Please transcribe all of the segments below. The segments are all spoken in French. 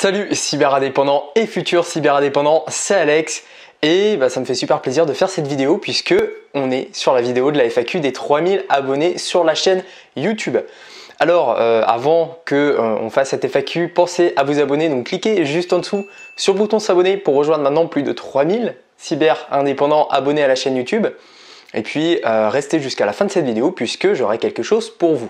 Salut cyberindépendants et futurs cyberindépendants, c'est Alex et ça me fait super plaisir de faire cette vidéo puisque on est sur la vidéo de la FAQ des 3000 abonnés sur la chaîne YouTube. Alors avant qu'on fasse cette FAQ, pensez à vous abonner, donc cliquez juste en dessous sur le bouton s'abonner pour rejoindre maintenant plus de 3000 cyberindépendants abonnés à la chaîne YouTube et puis restez jusqu'à la fin de cette vidéo puisque j'aurai quelque chose pour vous.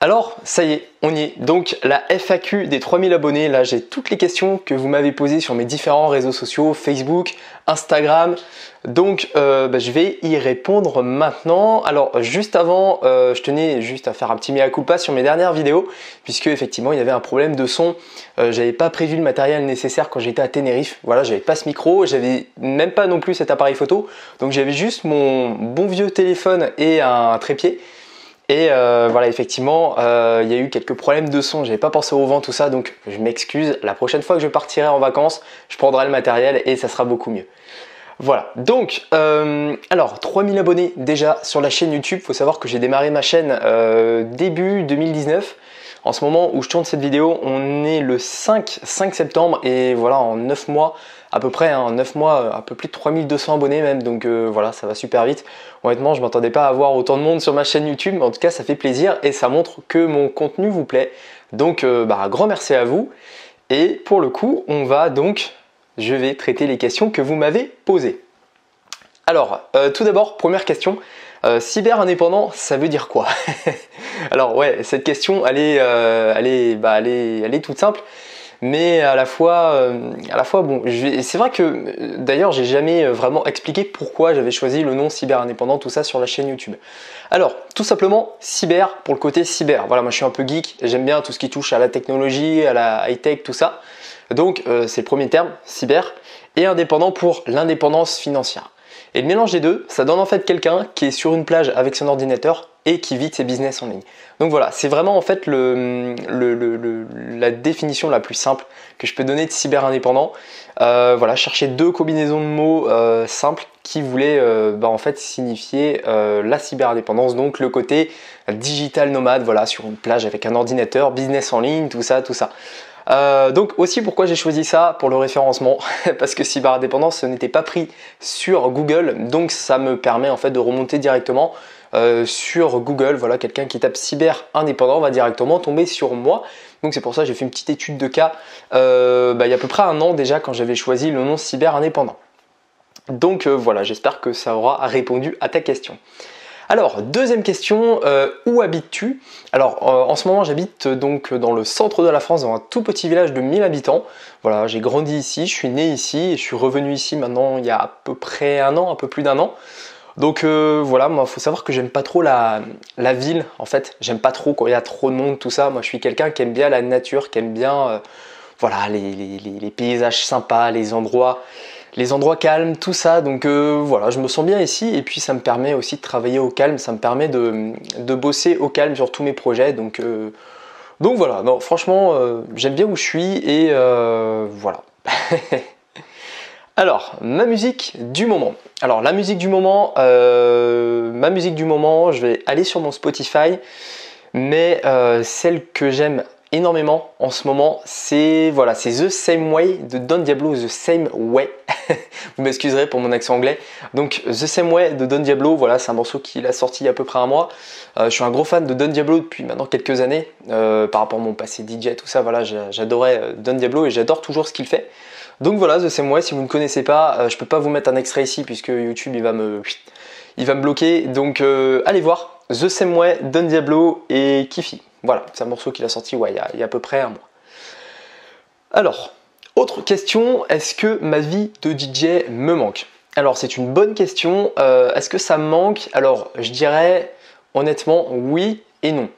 Alors, ça y est, on y est. Donc, la FAQ des 3000 abonnés, là, j'ai toutes les questions que vous m'avez posées sur mes différents réseaux sociaux, Facebook, Instagram. Donc, je vais y répondre maintenant. Alors, juste avant, je tenais juste à faire un petit mea culpa sur mes dernières vidéos, puisque effectivement, il y avait un problème de son. J'avais pas prévu le matériel nécessaire quand j'étais à Tenerife. Voilà, j'avais pas ce micro, j'avais même pas non plus cet appareil photo. Donc, j'avais juste mon bon vieux téléphone et un trépied. Et voilà, effectivement, il y a eu quelques problèmes de son, j'avais pas pensé au vent, tout ça, donc je m'excuse. La prochaine fois que je partirai en vacances, je prendrai le matériel et ça sera beaucoup mieux. Voilà, donc, alors 3000 abonnés déjà sur la chaîne YouTube. Il faut savoir que j'ai démarré ma chaîne début 2019. En ce moment où je tourne cette vidéo, on est le 5 septembre et voilà, en 9 mois à peu près, en 9 mois, un peu plus de 3200 abonnés même, donc voilà, ça va super vite. Honnêtement, je ne m'attendais pas à avoir autant de monde sur ma chaîne YouTube, mais en tout cas, ça fait plaisir et ça montre que mon contenu vous plaît. Donc, un grand merci à vous. Et pour le coup, je vais traiter les questions que vous m'avez posées. Alors, tout d'abord, première question. Cyber indépendant, ça veut dire quoi? Alors ouais, cette question, elle est toute simple, mais à la fois bon, c'est vrai que d'ailleurs, j'ai jamais vraiment expliqué pourquoi j'avais choisi le nom cyber indépendant, tout ça sur la chaîne YouTube. Alors, tout simplement, cyber pour le côté cyber. Voilà, moi je suis un peu geek, j'aime bien tout ce qui touche à la technologie, à la high-tech, tout ça. Donc, c'est le premier terme, cyber, et indépendant pour l'indépendance financière. Et le mélange des deux, ça donne en fait quelqu'un qui est sur une plage avec son ordinateur et qui vit de ses business en ligne. Donc voilà, c'est vraiment en fait la définition la plus simple que je peux donner de cyber indépendant. Voilà, chercher deux combinaisons de mots simples qui voulaient en fait signifier la cyber indépendance, donc le côté digital nomade, voilà, sur une plage avec un ordinateur, business en ligne, tout ça, tout ça. Donc aussi pourquoi j'ai choisi ça pour le référencement, parce que cyberindépendance ce n'était pas pris sur Google, donc ça me permet en fait de remonter directement sur Google. Voilà, quelqu'un qui tape cyber indépendant va directement tomber sur moi. Donc c'est pour ça que j'ai fait une petite étude de cas il y a à peu près un an déjà quand j'avais choisi le nom cyber indépendant. Donc voilà, j'espère que ça aura répondu à ta question. Alors, deuxième question, où habites-tu? Alors, en ce moment, j'habite donc dans le centre de la France, dans un tout petit village de 1000 habitants. Voilà, j'ai grandi ici, je suis né ici et je suis revenu ici maintenant il y a à peu près un an, un peu plus d'un an. Donc voilà, moi, il faut savoir que j'aime pas trop la ville, en fait. J'aime pas trop quand il y a trop de monde, tout ça. Moi, je suis quelqu'un qui aime bien la nature, qui aime bien voilà, les paysages sympas, les endroits calmes, tout ça. Donc voilà, je me sens bien ici et puis ça me permet aussi de travailler au calme, ça me permet de bosser au calme sur tous mes projets. Donc voilà, non, franchement, j'aime bien où je suis et voilà. Alors, ma musique du moment. Alors, la musique du moment, je vais aller sur mon Spotify, mais celle que j'aime énormément en ce moment, c'est The Same Way de Don Diablo, The Same Way. Vous m'excuserez pour mon accent anglais. Donc The Same Way de Don Diablo, voilà, c'est un morceau qu'il a sorti il y a à peu près un mois. Je suis un gros fan de Don Diablo depuis maintenant quelques années, par rapport à mon passé DJ, tout ça, voilà, j'adorais Don Diablo et j'adore toujours ce qu'il fait. Donc voilà, The Same Way, si vous ne connaissez pas, je peux pas vous mettre un extrait ici puisque YouTube il va me bloquer. Donc allez voir The Same Way, Don Diablo et Kifi. Voilà, c'est un morceau qu'il a sorti il y a à peu près un mois. Alors, autre question, est-ce que ma vie de DJ me manque? Alors c'est une bonne question, est-ce que ça me manque? Alors je dirais honnêtement oui et non.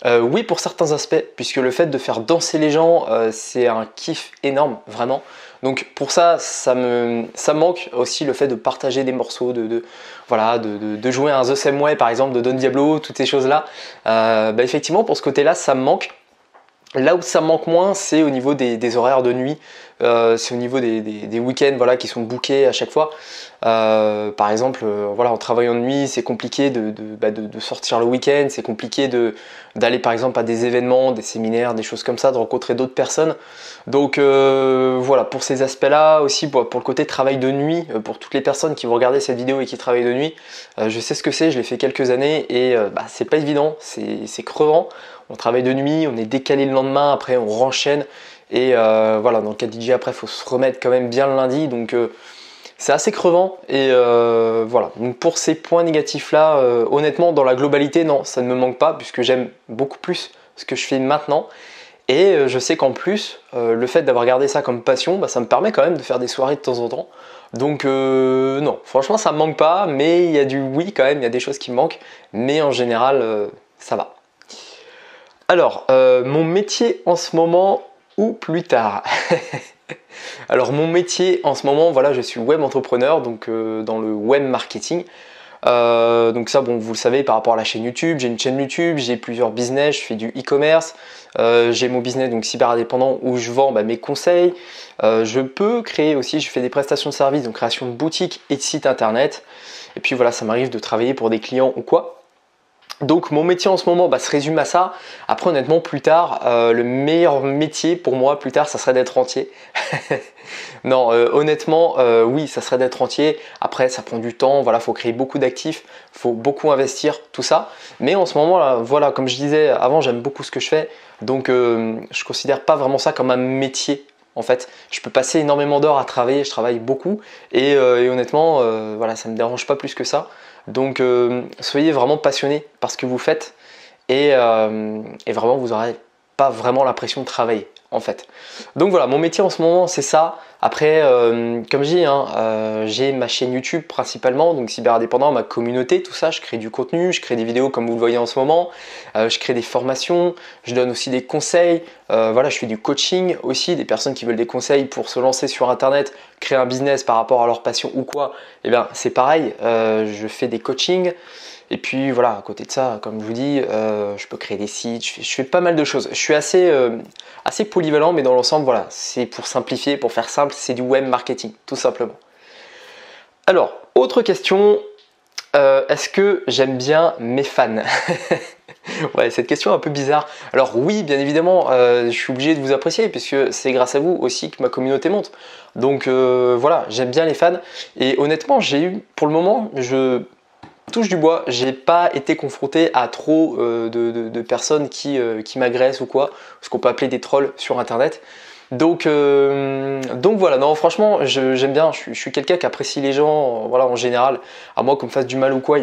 Oui pour certains aspects, puisque le fait de faire danser les gens, c'est un kiff énorme, vraiment. Donc pour ça, ça me manque aussi le fait de partager des morceaux, de jouer un The Same Way par exemple de Don Diablo, toutes ces choses-là. Effectivement pour ce côté-là, ça me manque. Là où ça manque moins, c'est au niveau des horaires de nuit, c'est au niveau des week-ends voilà, qui sont bookés à chaque fois. Par exemple, voilà, en travaillant de nuit, c'est compliqué de sortir le week-end, c'est compliqué d'aller par exemple à des événements, des séminaires, des choses comme ça, de rencontrer d'autres personnes. Donc voilà, pour ces aspects-là, aussi pour le côté travail de nuit, pour toutes les personnes qui vont regarder cette vidéo et qui travaillent de nuit, je sais ce que c'est, je l'ai fait quelques années et c'est pas évident, c'est crevant. On travaille de nuit, on est décalé le lendemain, après on renchaîne et voilà, dans le cas de DJ après il faut se remettre quand même bien le lundi, donc c'est assez crevant et voilà. Donc pour ces points négatifs là, honnêtement dans la globalité non, ça ne me manque pas puisque j'aime beaucoup plus ce que je fais maintenant et je sais qu'en plus le fait d'avoir gardé ça comme passion, ça me permet quand même de faire des soirées de temps en temps. Donc non, franchement ça me manque pas, mais il y a du oui quand même, il y a des choses qui me manquent, mais en général ça va. Alors, mon métier en ce moment ou plus tard. Alors mon métier en ce moment, voilà, je suis web entrepreneur, donc dans le web marketing. Donc ça, bon, vous le savez par rapport à la chaîne YouTube, j'ai une chaîne YouTube, j'ai plusieurs business, je fais du e-commerce, j'ai mon business donc cyber indépendant où je vends mes conseils. Je peux créer aussi, je fais des prestations de services, donc création de boutiques et de sites internet. Et puis voilà, ça m'arrive de travailler pour des clients ou quoi. Donc mon métier en ce moment se résume à ça. Après honnêtement plus tard, le meilleur métier pour moi plus tard ça serait d'être rentier. Non honnêtement oui ça serait d'être rentier. Après ça prend du temps, voilà, faut créer beaucoup d'actifs, faut beaucoup investir, tout ça. Mais en ce moment là, voilà, comme je disais avant, j'aime beaucoup ce que je fais. Donc je considère pas vraiment ça comme un métier. En fait, je peux passer énormément d'heures à travailler, je travaille beaucoup et honnêtement, voilà, ça me dérange pas plus que ça. Donc, soyez vraiment passionné par ce que vous faites et vraiment, vous n'aurez pas vraiment l'impression de travailler en fait. Donc voilà, mon métier en ce moment, c'est ça. Après, comme je dis, j'ai ma chaîne YouTube principalement, donc cyber indépendant, ma communauté, tout ça. Je crée du contenu, je crée des vidéos comme vous le voyez en ce moment. Je crée des formations, je donne aussi des conseils. Voilà, je fais du coaching aussi, des personnes qui veulent des conseils pour se lancer sur Internet, créer un business par rapport à leur passion ou quoi. Eh bien, c'est pareil. Je fais des coachings. Et puis voilà, à côté de ça, comme je vous dis, je peux créer des sites, je fais pas mal de choses. Je suis assez polyvalent, mais dans l'ensemble, voilà, c'est pour simplifier, pour faire simple, c'est du web marketing, tout simplement. Alors, autre question, est-ce que j'aime bien mes fans? Ouais, cette question est un peu bizarre. Alors oui, bien évidemment, je suis obligé de vous apprécier puisque c'est grâce à vous aussi que ma communauté monte. Donc voilà, j'aime bien les fans. Et honnêtement, j'ai eu, pour le moment, je touche du bois, j'ai pas été confronté à trop de personnes qui m'agressent ou quoi, ce qu'on peut appeler des trolls sur internet. Donc voilà, non franchement j'aime bien, je suis quelqu'un qui apprécie les gens, voilà, en général, à moi qu'on me fasse du mal ou quoi,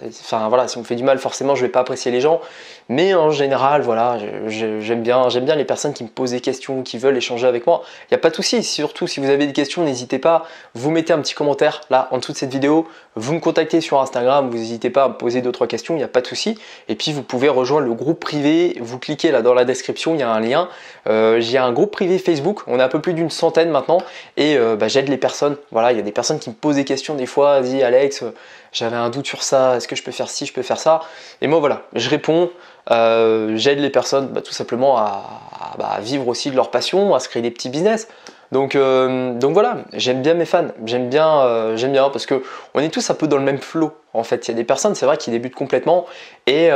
enfin voilà, si on me fait du mal forcément je vais pas apprécier les gens, mais en général voilà, j'aime bien les personnes qui me posent des questions, qui veulent échanger avec moi, il n'y a pas de souci, surtout si vous avez des questions, n'hésitez pas, vous mettez un petit commentaire là en dessous de cette vidéo, vous me contactez sur Instagram, vous n'hésitez pas à me poser 2-3 questions, il n'y a pas de souci, et puis vous pouvez rejoindre le groupe privé, vous cliquez là dans la description, il y a un lien, j'ai un groupe privé Facebook, on est un peu plus d'une centaine maintenant et j'aide les personnes, voilà, il y a des personnes qui me posent des questions des fois, dis Alex, j'avais un doute sur ça, est-ce que je peux faire ci, je peux faire ça, et moi voilà, je réponds, j'aide les personnes tout simplement à vivre aussi de leur passion, à se créer des petits business. Donc voilà, j'aime bien mes fans, j'aime bien parce que on est tous un peu dans le même flow en fait. Il y a des personnes, c'est vrai, qui débutent complètement et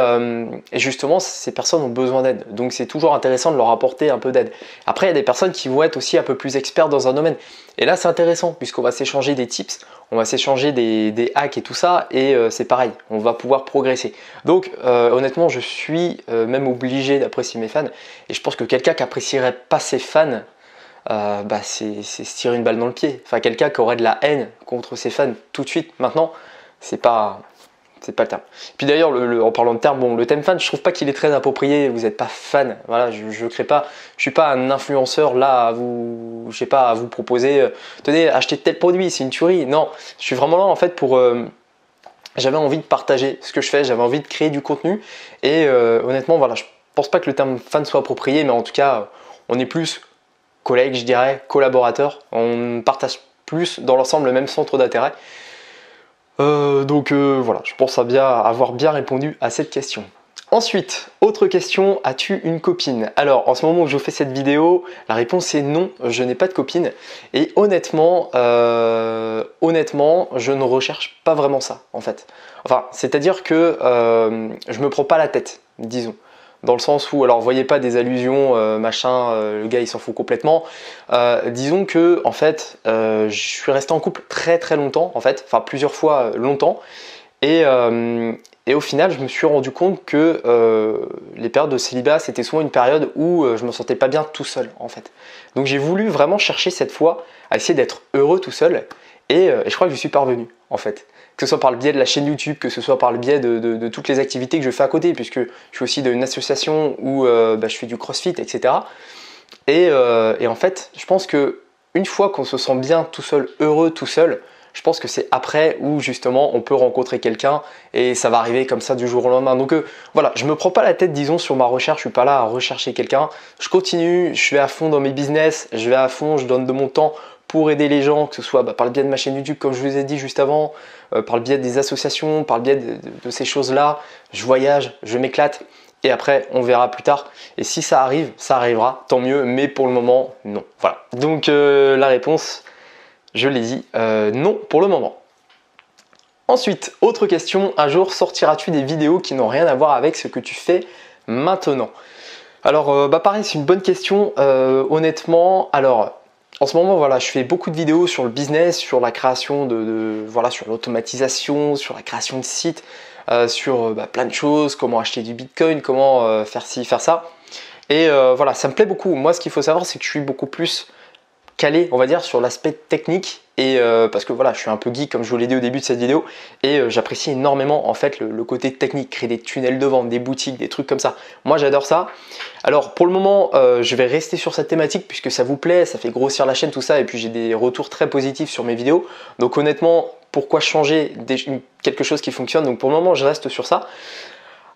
justement ces personnes ont besoin d'aide. Donc c'est toujours intéressant de leur apporter un peu d'aide. Après il y a des personnes qui vont être aussi un peu plus experts dans un domaine. Et là c'est intéressant puisqu'on va s'échanger des tips, on va s'échanger des hacks et tout ça et c'est pareil, on va pouvoir progresser. Donc honnêtement je suis même obligé d'apprécier mes fans et je pense que quelqu'un qui apprécierait pas ses fans, c'est se tirer une balle dans le pied. Enfin, quelqu'un qui aurait de la haine contre ses fans tout de suite, maintenant, c'est pas le terme. Puis d'ailleurs, en parlant de terme, bon, le thème fan, je trouve pas qu'il est très approprié. Vous n'êtes pas fan, voilà, je crée pas, je suis pas un influenceur là à vous, je sais pas, à vous proposer, tenez, achetez tel produit, c'est une tuerie. Non, je suis vraiment là en fait pour j'avais envie de partager ce que je fais, j'avais envie de créer du contenu et honnêtement, voilà, je pense pas que le terme fan soit approprié, mais en tout cas, on est plus collègues, je dirais, collaborateurs. On partage plus dans l'ensemble le même centre d'intérêt. Donc voilà, je pense avoir bien répondu à cette question. Ensuite, autre question, as-tu une copine? Alors, en ce moment où je fais cette vidéo, la réponse est non, je n'ai pas de copine. Et honnêtement, je ne recherche pas vraiment ça, en fait. Enfin, c'est-à-dire que je me prends pas la tête, disons. Dans le sens où, alors, voyez pas des allusions, machin, le gars il s'en fout complètement. Disons que, en fait, je suis resté en couple très très longtemps, en fait, enfin plusieurs fois longtemps. Et au final, je me suis rendu compte que les périodes de célibat, c'était souvent une période où je me sentais pas bien tout seul, en fait. Donc j'ai voulu vraiment chercher cette fois à essayer d'être heureux tout seul, et je crois que je suis parvenu, en fait. Que ce soit par le biais de la chaîne YouTube, que ce soit par le biais de toutes les activités que je fais à côté, puisque je suis aussi d'une association où je fais du crossfit, etc. Et en fait, je pense que une fois qu'on se sent bien tout seul, heureux tout seul, je pense que c'est après où justement on peut rencontrer quelqu'un et ça va arriver comme ça du jour au lendemain. Donc voilà, je me prends pas la tête, disons, sur ma recherche, je suis pas là à rechercher quelqu'un. Je continue, je vais à fond dans mes business, je vais à fond, je donne de mon temps pour aider les gens, que ce soit par le biais de ma chaîne YouTube comme je vous ai dit juste avant, par le biais des associations, par le biais de ces choses-là. Je voyage, je m'éclate. Et après, on verra plus tard. Et si ça arrive, ça arrivera, tant mieux. Mais pour le moment, non. Voilà. Donc la réponse, je l'ai dit, non pour le moment. Ensuite, autre question. Un jour, sortiras-tu des vidéos qui n'ont rien à voir avec ce que tu fais maintenant? Alors, pareil, c'est une bonne question. Honnêtement, alors, en ce moment, voilà, je fais beaucoup de vidéos sur le business, sur la création voilà, sur l'automatisation, sur la création de sites. Sur plein de choses, comment acheter du bitcoin, comment faire ci, faire ça. Et voilà, ça me plaît beaucoup. Moi, ce qu'il faut savoir, c'est que je suis beaucoup plus calé, on va dire, sur l'aspect technique. Et parce que voilà, je suis un peu geek, comme je vous l'ai dit au début de cette vidéo. Et j'apprécie énormément, en fait, le côté technique, créer des tunnels de vente, des boutiques, des trucs comme ça. Moi, j'adore ça. Alors, pour le moment, je vais rester sur cette thématique puisque ça vous plaît, ça fait grossir la chaîne, tout ça. Et puis, j'ai des retours très positifs sur mes vidéos. Donc, honnêtement, pourquoi changer quelque chose qui fonctionne? Donc pour le moment, je reste sur ça.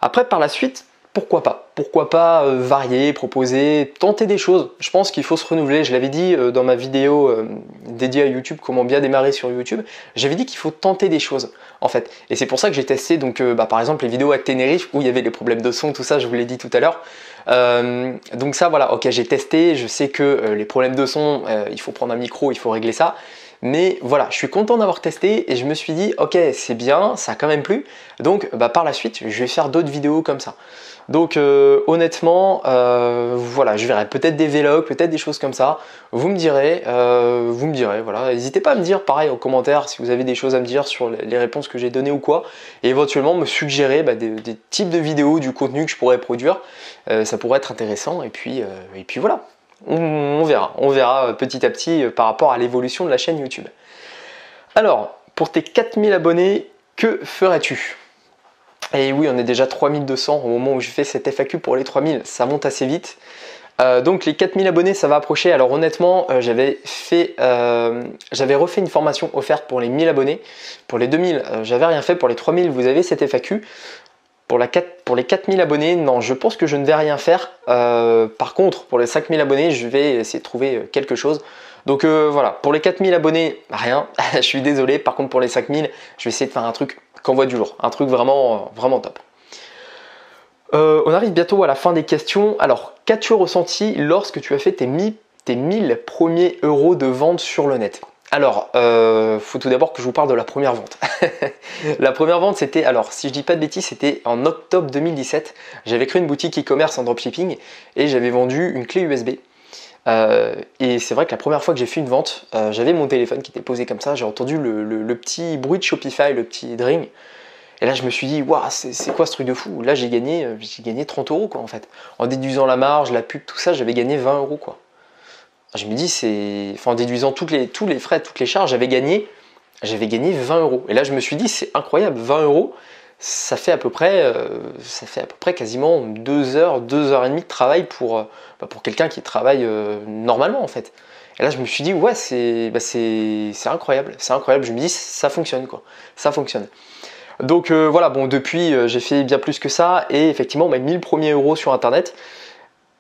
Après, par la suite, pourquoi pas? Pourquoi pas varier, proposer, tenter des choses? Je pense qu'il faut se renouveler. Je l'avais dit dans ma vidéo dédiée à YouTube, comment bien démarrer sur YouTube. J'avais dit qu'il faut tenter des choses, en fait. Et c'est pour ça que j'ai testé, donc, par exemple, les vidéos à Tenerife, où il y avait les problèmes de son, tout ça, je vous l'ai dit tout à l'heure. Donc ça, voilà, ok, j'ai testé. Je sais que les problèmes de son, il faut prendre un micro, il faut régler ça. Mais voilà, je suis content d'avoir testé et je me suis dit, ok, c'est bien, ça a quand même plu. Donc par la suite, je vais faire d'autres vidéos comme ça. Donc honnêtement, voilà, je verrai peut-être des vlogs, peut-être des choses comme ça. Vous me direz, voilà. N'hésitez pas à me dire, pareil, en commentaire, si vous avez des choses à me dire sur les réponses que j'ai données ou quoi. Et éventuellement me suggérer des types de vidéos, du contenu que je pourrais produire. Ça pourrait être intéressant et puis voilà. On verra petit à petit par rapport à l'évolution de la chaîne YouTube. Alors, pour tes 4000 abonnés, que ferais-tu? Et oui, on est déjà 3200 au moment où je fais cette FAQ pour les 3000, ça monte assez vite. Donc les 4000 abonnés, ça va approcher. Alors honnêtement, j'avais refait une formation offerte pour les 1000 abonnés. Pour les 2000, j'avais rien fait. Pour les 3000, vous avez cette FAQ. Pour les 4000 abonnés, non, je pense que je ne vais rien faire. Par contre, pour les 5000 abonnés, je vais essayer de trouver quelque chose. Donc voilà, pour les 4000 abonnés, rien, je suis désolé. Par contre, pour les 5000, je vais essayer de faire un truc qu'envoie du lourd, un truc vraiment, vraiment top. On arrive bientôt à la fin des questions. Alors, qu'as-tu ressenti lorsque tu as fait tes 1000 premiers euros de vente sur le net? Alors, faut tout d'abord que je vous parle de la première vente. La première vente, c'était, alors si je dis pas de bêtises, c'était en octobre 2017. J'avais créé une boutique e-commerce en dropshipping et j'avais vendu une clé USB. Et c'est vrai que la première fois que j'ai fait une vente, j'avais mon téléphone qui était posé comme ça, j'ai entendu le petit bruit de Shopify, le petit dring. Et là, je me suis dit, waouh, c'est quoi ce truc de fou? Là, j'ai gagné 30 euros quoi en fait. En déduisant la marge, la pub, tout ça, j'avais gagné 20 euros quoi. Je me dis, en déduisant tous les frais, toutes les charges, j'avais gagné 20 euros. Et là, je me suis dit, c'est incroyable, 20 euros, ça fait à peu près quasiment 2 heures et demie de travail pour quelqu'un qui travaille normalement en fait. Et là, je me suis dit, ouais, c'est incroyable, c'est incroyable. Je me dis, ça fonctionne quoi, ça fonctionne. Donc voilà, bon, depuis, j'ai fait bien plus que ça et effectivement, mes 1000 premiers euros sur Internet,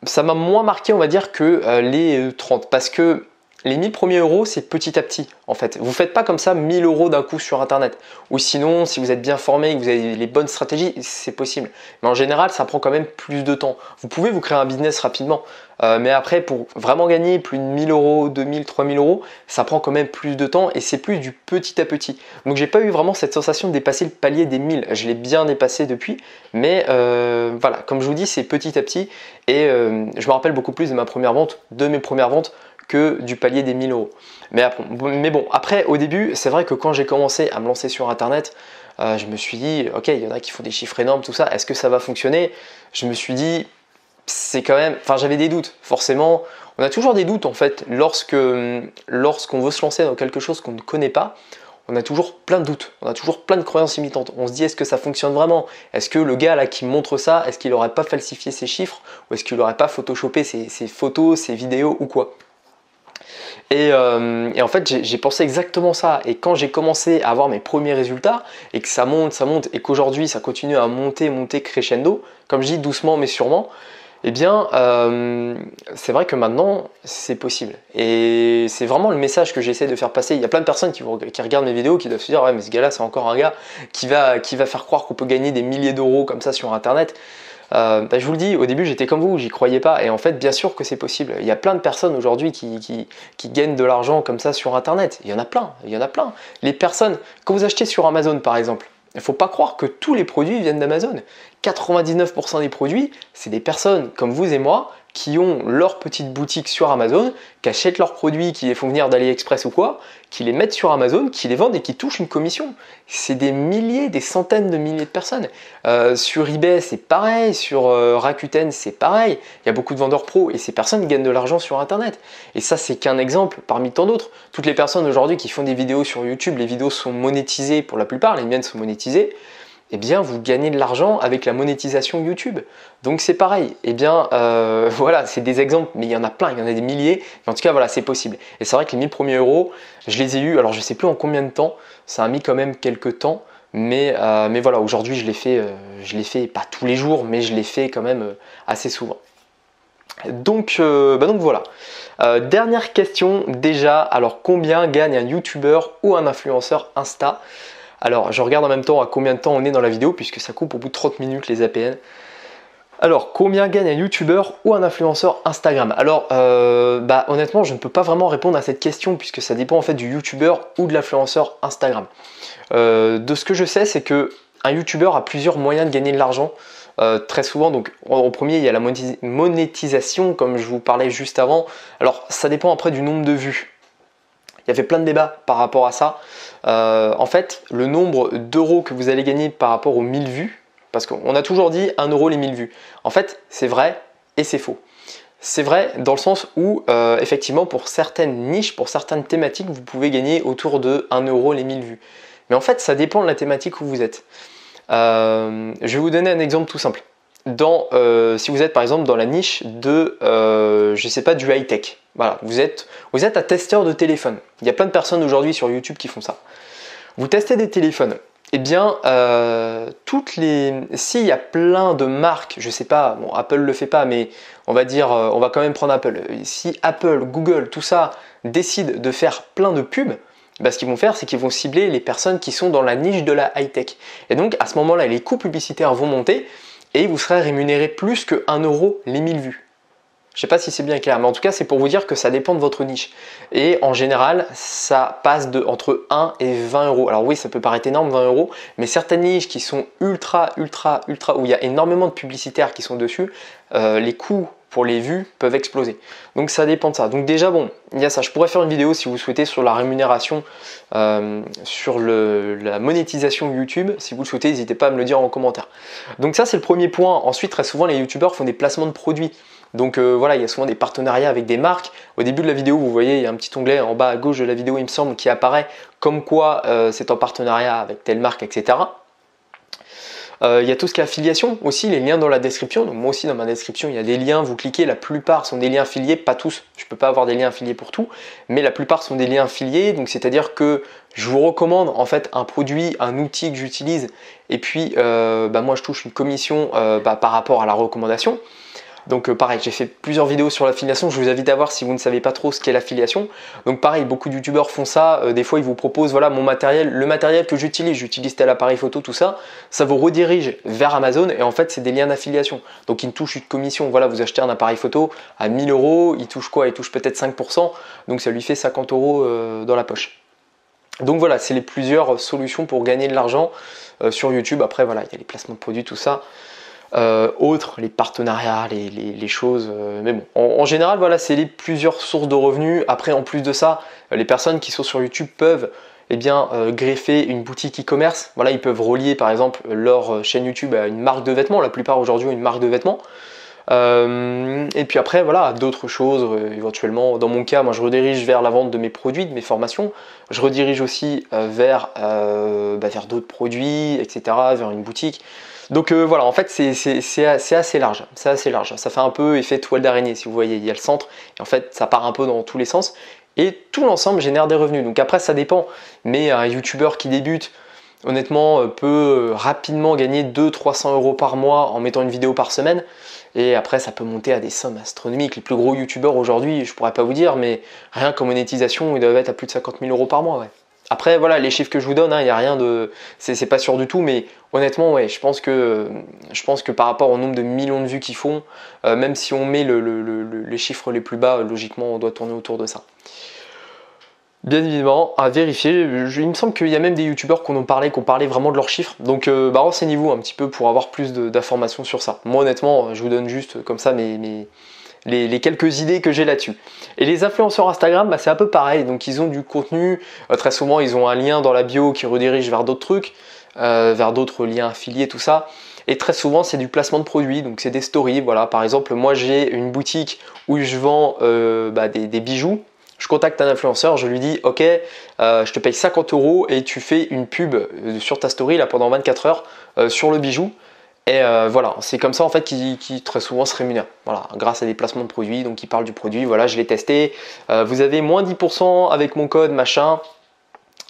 ça m'a moins marqué, on va dire, que les 30 parce que les 1000 premiers euros, c'est petit à petit en fait. Vous ne faites pas comme ça 1000 euros d'un coup sur internet. Ou sinon, si vous êtes bien formé, que vous avez les bonnes stratégies, c'est possible. Mais en général, ça prend quand même plus de temps. Vous pouvez vous créer un business rapidement. Mais après, pour vraiment gagner plus de 1000 euros, 2000, 3000 euros, ça prend quand même plus de temps et c'est plus du petit à petit. Donc j'ai pas eu vraiment cette sensation de dépasser le palier des 1000. Je l'ai bien dépassé depuis, mais voilà, comme je vous dis, c'est petit à petit et je me rappelle beaucoup plus de ma première vente, de mes premières ventes, que du palier des 1000 euros. Mais bon, après, au début, c'est vrai que quand j'ai commencé à me lancer sur internet, je me suis dit, ok, il y en a qui font des chiffres énormes, tout ça, est-ce que ça va fonctionner? Je me suis dit, c'est quand même, enfin j'avais des doutes, forcément, on a toujours des doutes en fait, lorsqu'on veut se lancer dans quelque chose qu'on ne connaît pas, on a toujours plein de doutes, on a toujours plein de croyances limitantes. On se dit, est-ce que ça fonctionne vraiment? Est-ce que le gars là qui montre ça, est-ce qu'il n'aurait pas falsifié ses chiffres? Ou est-ce qu'il n'aurait pas photoshopé ses photos, ses vidéos ou quoi? Et en fait, j'ai pensé exactement ça. Et quand j'ai commencé à avoir mes premiers résultats et que ça monte, et qu'aujourd'hui ça continue à monter crescendo, comme je dis doucement mais sûrement, eh bien, c'est vrai que maintenant, c'est possible. Et c'est vraiment le message que j'essaie de faire passer. Il y a plein de personnes qui regardent mes vidéos qui doivent se dire « Ouais, mais ce gars-là, c'est encore un gars qui va faire croire qu'on peut gagner des milliers d'euros comme ça sur Internet. » Je vous le dis, au début, j'étais comme vous, j'y croyais pas. Et en fait, bien sûr que c'est possible. Il y a plein de personnes aujourd'hui qui gagnent de l'argent comme ça sur Internet. Il y en a plein, il y en a plein. Les personnes, quand vous achetez sur Amazon, par exemple, il ne faut pas croire que tous les produits viennent d'Amazon. 99% des produits, c'est des personnes comme vous et moi qui ont leur petite boutique sur Amazon, qui achètent leurs produits, qui les font venir d'AliExpress ou quoi, qui les mettent sur Amazon, qui les vendent et qui touchent une commission. C'est des milliers, des centaines de milliers de personnes. Sur eBay, c'est pareil. Sur Rakuten, c'est pareil. Il y a beaucoup de vendeurs pros et ces personnes gagnent de l'argent sur Internet. Et ça, c'est qu'un exemple parmi tant d'autres. Toutes les personnes aujourd'hui qui font des vidéos sur YouTube, les vidéos sont monétisées pour la plupart, les miennes sont monétisées. Eh bien, vous gagnez de l'argent avec la monétisation YouTube. Donc c'est pareil. Eh bien, voilà, c'est des exemples, mais il y en a plein, il y en a des milliers. Mais en tout cas, voilà, c'est possible. Et c'est vrai que les 1000 premiers euros, je les ai eus, alors je ne sais plus en combien de temps, ça a mis quand même quelques temps. Mais voilà, aujourd'hui, je l'ai fait pas tous les jours, mais je l'ai fait quand même assez souvent. Donc voilà. Dernière question déjà, alors combien gagne un YouTuber ou un influenceur Insta? Alors, je regarde en même temps à combien de temps on est dans la vidéo, puisque ça coupe au bout de 30 minutes les APN. Alors, combien gagne un YouTuber ou un influenceur Instagram? Alors, honnêtement, je ne peux pas vraiment répondre à cette question, puisque ça dépend en fait du YouTuber ou de l'influenceur Instagram. De ce que je sais, c'est que un YouTuber a plusieurs moyens de gagner de l'argent. Très souvent, donc au premier, il y a la monétisation, comme je vous parlais juste avant. Alors, ça dépend après du nombre de vues. Il y avait plein de débats par rapport à ça. En fait, le nombre d'euros que vous allez gagner par rapport aux 1000 vues, parce qu'on a toujours dit 1 euro les 1000 vues. En fait, c'est vrai et c'est faux. C'est vrai dans le sens où, effectivement, pour certaines niches, pour certaines thématiques, vous pouvez gagner autour de 1 euro les 1000 vues. Mais en fait, ça dépend de la thématique où vous êtes. Je vais vous donner un exemple tout simple. Si vous êtes par exemple dans la niche de, je sais pas, du high-tech. Voilà, vous êtes un testeur de téléphone. Il y a plein de personnes aujourd'hui sur YouTube qui font ça. Vous testez des téléphones. Eh bien, s'il y a plein de marques, je sais pas, bon, Apple le fait pas, mais on va dire, on va quand même prendre Apple. Si Apple, Google, tout ça décide de faire plein de pubs, ce qu'ils vont faire, c'est qu'ils vont cibler les personnes qui sont dans la niche de la high-tech. Et donc, à ce moment-là, les coûts publicitaires vont monter et vous serez rémunéré plus que 1 euro les 1000 vues. Je ne sais pas si c'est bien clair, mais en tout cas, c'est pour vous dire que ça dépend de votre niche. Et en général, ça passe entre 1 et 20 euros. Alors oui, ça peut paraître énorme, 20 euros, mais certaines niches qui sont ultra, où il y a énormément de publicitaires qui sont dessus, les coûts pour les vues peuvent exploser. Donc ça dépend de ça. Donc déjà, bon, il y a ça. Je pourrais faire une vidéo si vous souhaitez sur la rémunération, sur la monétisation YouTube. Si vous le souhaitez, n'hésitez pas à me le dire en commentaire. Donc ça, c'est le premier point. Ensuite, très souvent, les YouTubeurs font des placements de produits. Donc voilà, il y a souvent des partenariats avec des marques. Au début de la vidéo, vous voyez, il y a un petit onglet en bas à gauche de la vidéo, il me semble, qui apparaît comme quoi c'est en partenariat avec telle marque, etc. Il y a tout ce qui est affiliation aussi, les liens dans la description. Donc moi aussi dans ma description, il y a des liens, vous cliquez, la plupart sont des liens affiliés, pas tous, je ne peux pas avoir des liens affiliés pour tout, mais la plupart sont des liens affiliés, donc c'est-à-dire que je vous recommande en fait un produit, un outil que j'utilise, et puis moi je touche une commission par rapport à la recommandation. Donc pareil, j'ai fait plusieurs vidéos sur l'affiliation, je vous invite à voir si vous ne savez pas trop ce qu'est l'affiliation. Donc pareil, beaucoup de youtubeurs font ça, des fois ils vous proposent voilà mon matériel, le matériel que j'utilise tel appareil photo, tout ça, ça vous redirige vers Amazon et en fait c'est des liens d'affiliation. Donc ils touchent une commission, voilà vous achetez un appareil photo à 1000 €, il touche quoi? Il touche peut-être 5%, donc ça lui fait 50 € dans la poche. Donc voilà, c'est les plusieurs solutions pour gagner de l'argent sur YouTube. Après voilà, il y a les placements de produits, tout ça. Autres, les partenariats, les choses, mais bon, en général voilà, c'est les plusieurs sources de revenus. Après en plus de ça, les personnes qui sont sur YouTube peuvent greffer une boutique e-commerce. Voilà, ils peuvent relier par exemple leur chaîne YouTube à une marque de vêtements, la plupart aujourd'hui ont une marque de vêtements. Et puis après voilà, d'autres choses éventuellement. Dans mon cas, moi je redirige vers la vente de mes produits, de mes formations. Je redirige aussi vers d'autres produits, etc., vers une boutique. Donc voilà, en fait c'est assez large, c'est assez large. Ça fait un peu effet toile d'araignée si vous voyez, il y a le centre et en fait ça part un peu dans tous les sens et tout l'ensemble génère des revenus. Donc après ça dépend, mais un youtubeur qui débute honnêtement peut rapidement gagner 200-300 € par mois en mettant une vidéo par semaine et après ça peut monter à des sommes astronomiques. Les plus gros youtubeurs aujourd'hui, je pourrais pas vous dire, mais rien qu'en monétisation ils doivent être à plus de 50 000 € par mois. Ouais. Après voilà, les chiffres que je vous donne, il n'y a rien de, c'est pas sûr du tout, mais honnêtement ouais, je pense que par rapport au nombre de millions de vues qu'ils font, même si on met les chiffres les plus bas, logiquement on doit tourner autour de ça. Bien évidemment, à vérifier, il me semble qu'il y a même des youtubeurs qui ont parlé vraiment de leurs chiffres, donc renseignez-vous un petit peu pour avoir plus d'informations sur ça. Moi honnêtement, je vous donne juste comme ça les quelques idées que j'ai là-dessus. Et les influenceurs Instagram, c'est un peu pareil, donc ils ont du contenu, très souvent ils ont un lien dans la bio qui redirige vers d'autres trucs, vers d'autres liens affiliés, tout ça. Et très souvent c'est du placement de produits, donc c'est des stories, voilà. Par exemple moi j'ai une boutique où je vends des bijoux. Je contacte un influenceur, je lui dis ok, je te paye 50 € et tu fais une pub sur ta story là pendant 24 heures sur le bijou. Et voilà, c'est comme ça en fait qui très souvent se rémunère. Voilà, grâce à des placements de produits, donc ils parlent du produit, voilà, je l'ai testé. Vous avez moins 10% avec mon code machin.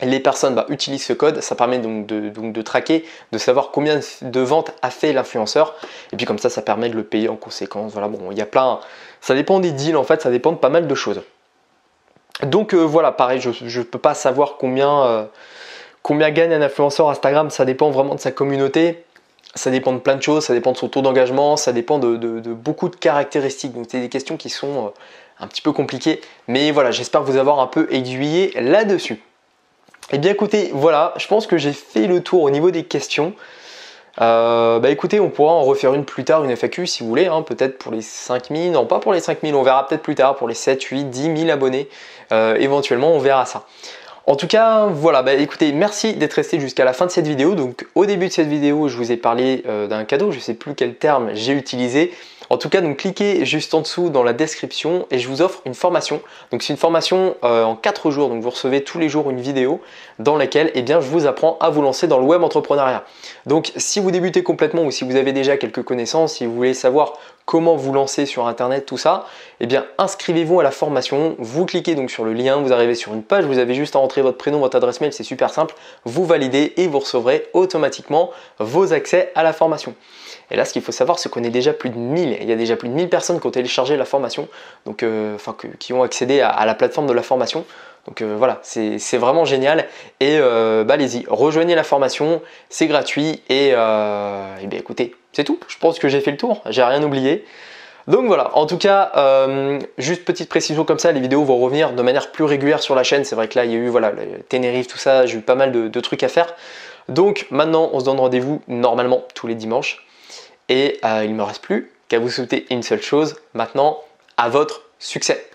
Les personnes utilisent ce code, ça permet donc de traquer, de savoir combien de ventes a fait l'influenceur. Et puis comme ça permet de le payer en conséquence. Voilà, bon, il y a plein, ça dépend des deals en fait, ça dépend de pas mal de choses. Donc voilà, pareil, je ne peux pas savoir combien gagne un influenceur Instagram, ça dépend vraiment de sa communauté, ça dépend de plein de choses, ça dépend de son taux d'engagement, ça dépend de beaucoup de caractéristiques. Donc c'est des questions qui sont un petit peu compliquées, mais voilà, j'espère vous avoir un peu aiguillé là-dessus. Et bien écoutez, voilà, je pense que j'ai fait le tour au niveau des questions. Écoutez, on pourra en refaire une plus tard, une FAQ si vous voulez, hein, peut-être pour les 5000, non pas pour les 5000, on verra peut-être plus tard pour les 7, 8, 10 000 abonnés, éventuellement on verra ça. En tout cas, voilà, écoutez, merci d'être resté jusqu'à la fin de cette vidéo. Donc au début de cette vidéo, je vous ai parlé d'un cadeau, je ne sais plus quel terme j'ai utilisé. En tout cas, donc cliquez juste en dessous dans la description et je vous offre une formation. Donc c'est une formation en 4 jours, donc vous recevez tous les jours une vidéo dans laquelle je vous apprends à vous lancer dans le web entrepreneuriat. Donc si vous débutez complètement ou si vous avez déjà quelques connaissances, si vous voulez savoir comment vous lancer sur internet, tout ça, inscrivez-vous à la formation. Vous cliquez donc sur le lien, vous arrivez sur une page, vous avez juste à entrer votre prénom, votre adresse mail, c'est super simple. Vous validez et vous recevrez automatiquement vos accès à la formation. Et là, ce qu'il faut savoir, c'est qu'on est déjà plus de 1000. Il y a déjà plus de 1000 personnes qui ont téléchargé la formation, donc, qui ont accédé à la plateforme de la formation. Donc voilà, c'est vraiment génial. Et allez-y, rejoignez la formation, c'est gratuit. Et écoutez, c'est tout. Je pense que j'ai fait le tour, j'ai rien oublié. Donc voilà, en tout cas, juste petite précision comme ça, les vidéos vont revenir de manière plus régulière sur la chaîne. C'est vrai que là, il y a eu voilà, Tenerife, tout ça, j'ai eu pas mal de trucs à faire. Donc maintenant, on se donne rendez-vous normalement tous les dimanches. Et il ne me reste plus qu'à vous souhaiter une seule chose, maintenant, à votre succès.